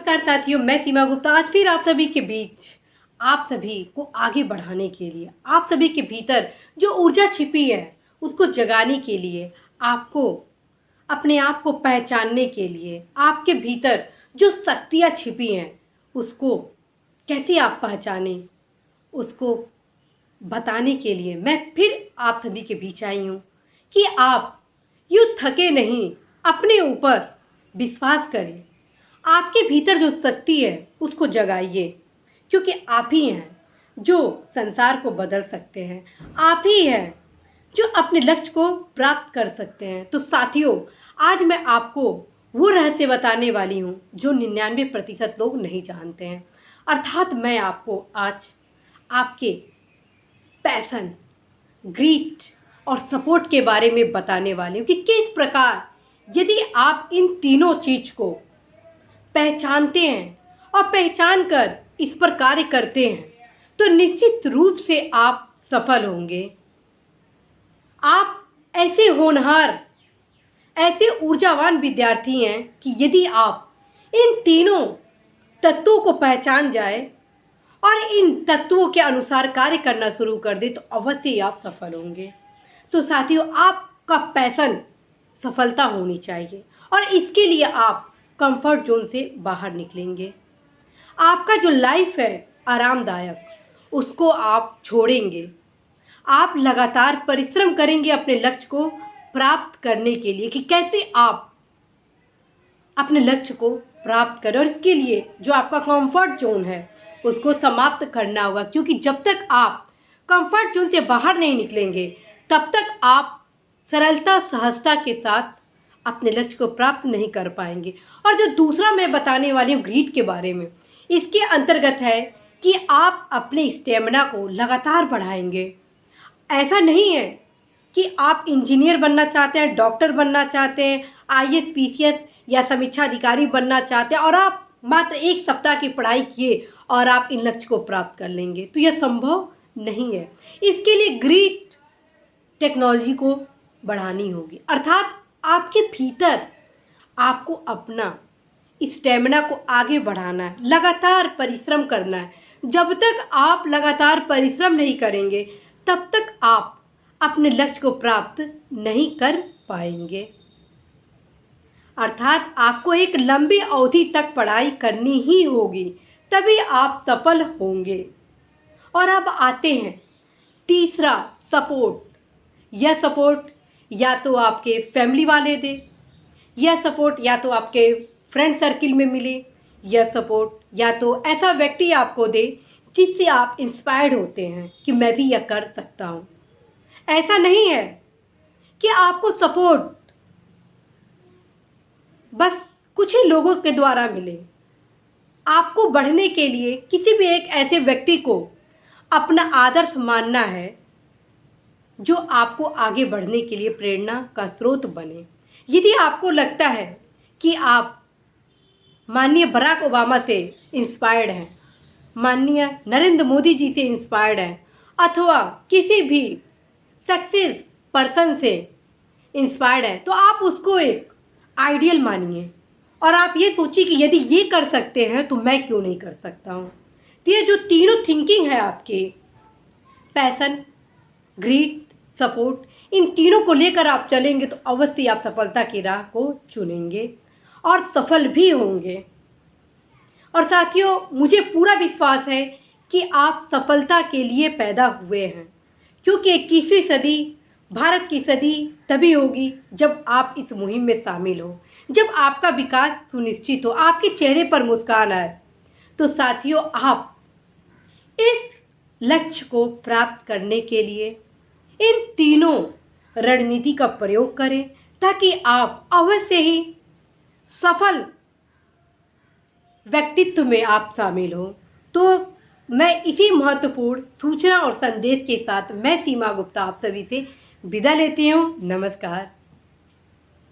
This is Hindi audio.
नमस्कार साथियों, मैं सीमा गुप्ता आज फिर आप सभी के बीच आप सभी को आगे बढ़ाने के लिए, आप सभी के भीतर जो ऊर्जा छिपी है उसको जगाने के लिए, आपको अपने आप को पहचानने के लिए, आपके भीतर जो शक्तियाँ छिपी हैं उसको कैसे आप पहचानें, उसको बताने के लिए मैं फिर आप सभी के बीच आई हूँ कि आप यूँ थके नहीं, अपने ऊपर विश्वास करें। आपके भीतर जो शक्ति है उसको जगाइए, क्योंकि आप ही हैं जो संसार को बदल सकते हैं, आप ही हैं जो अपने लक्ष्य को प्राप्त कर सकते हैं। तो साथियों, आज मैं आपको वो रहस्य बताने वाली हूँ जो 99% लोग नहीं जानते हैं। अर्थात मैं आपको आज आपके पैशन, ग्रीड और सपोर्ट के बारे में बताने वाली हूँ कि किस प्रकार यदि आप इन तीनों चीज को पहचानते हैं और पहचान कर इस पर कार्य करते हैं तो निश्चित रूप से आप सफल होंगे। आप ऐसे होनहार, ऐसे ऊर्जावान विद्यार्थी हैं कि यदि आप इन तीनों तत्वों को पहचान जाए और इन तत्वों के अनुसार कार्य करना शुरू कर दे तो अवश्य ही आप सफल होंगे। तो साथियों, आपका पैशन सफलता होनी चाहिए और इसके लिए आप कंफर्ट जोन से बाहर निकलेंगे। आपका जो लाइफ है आरामदायक, उसको आप छोड़ेंगे। आप लगातार परिश्रम करेंगे अपने लक्ष्य को प्राप्त करने के लिए कि कैसे आप अपने लक्ष्य को प्राप्त करें। और इसके लिए जो आपका कंफर्ट जोन है उसको समाप्त करना होगा, क्योंकि जब तक आप कंफर्ट जोन से बाहर नहीं निकलेंगे तब तक आप सरलता सहजता के साथ अपने लक्ष्य को प्राप्त नहीं कर पाएंगे। और जो दूसरा मैं बताने वाली हूँ ग्रीड के बारे में, इसके अंतर्गत है कि आप अपने स्टेमिना को लगातार बढ़ाएंगे। ऐसा नहीं है कि आप इंजीनियर बनना चाहते हैं, डॉक्टर बनना चाहते हैं, आईएएस पीसीएस या समीक्षा अधिकारी बनना चाहते हैं और आप मात्र 1 सप्ताह की पढ़ाई किए और आप इन लक्ष्य को प्राप्त कर लेंगे, तो यह संभव नहीं है। इसके लिए ग्रीड टेक्नोलॉजी को बढ़ानी होगी। अर्थात आपके भीतर आपको अपना स्टेमिना को आगे बढ़ाना है, लगातार परिश्रम करना है। जब तक आप लगातार परिश्रम नहीं करेंगे तब तक आप अपने लक्ष्य को प्राप्त नहीं कर पाएंगे। अर्थात आपको एक लंबी अवधि तक पढ़ाई करनी ही होगी, तभी आप सफल होंगे। और अब आते हैं तीसरा, सपोर्ट। यह सपोर्ट या तो आपके फैमिली वाले दे, यह सपोर्ट या तो आपके फ्रेंड सर्किल में मिले, यह सपोर्ट या तो ऐसा व्यक्ति आपको दे जिससे आप इंस्पायर्ड होते हैं कि मैं भी यह कर सकता हूँ। ऐसा नहीं है कि आपको सपोर्ट बस कुछ ही लोगों के द्वारा मिले। आपको बढ़ने के लिए किसी भी एक ऐसे व्यक्ति को अपना आदर्श मानना है जो आपको आगे बढ़ने के लिए प्रेरणा का स्रोत बने। यदि आपको लगता है कि आप माननीय बराक ओबामा से इंस्पायर्ड हैं, माननीय नरेंद्र मोदी जी से इंस्पायर्ड हैं, अथवा किसी भी सक्सेस पर्सन से इंस्पायर्ड है, तो आप उसको एक आइडियल मानिए और आप ये सोचिए कि यदि ये कर सकते हैं तो मैं क्यों नहीं कर सकता हूँ। तो ये जो तीनों थिंकिंग है आपके, पैशन, ग्रीड, सपोर्ट, इन तीनों को लेकर आप चलेंगे तो अवश्य आप सफलता की राह को चुनेंगे और सफल भी होंगे। और साथियों, मुझे पूरा विश्वास है कि आप सफलता के लिए पैदा हुए हैं, क्योंकि 21वीं सदी भारत की सदी तभी होगी जब आप इस मुहिम में शामिल हो, जब आपका विकास सुनिश्चित हो, आपके चेहरे पर मुस्कान आए। तो साथियों, आप इस लक्ष्य को प्राप्त करने के लिए इन तीनों रणनीति का प्रयोग करें ताकि आप अवश्य ही सफल व्यक्तित्व में आप शामिल हो। तो मैं इसी महत्वपूर्ण सूचना और संदेश के साथ मैं सीमा गुप्ता आप सभी से विदा लेती हूँ। नमस्कार।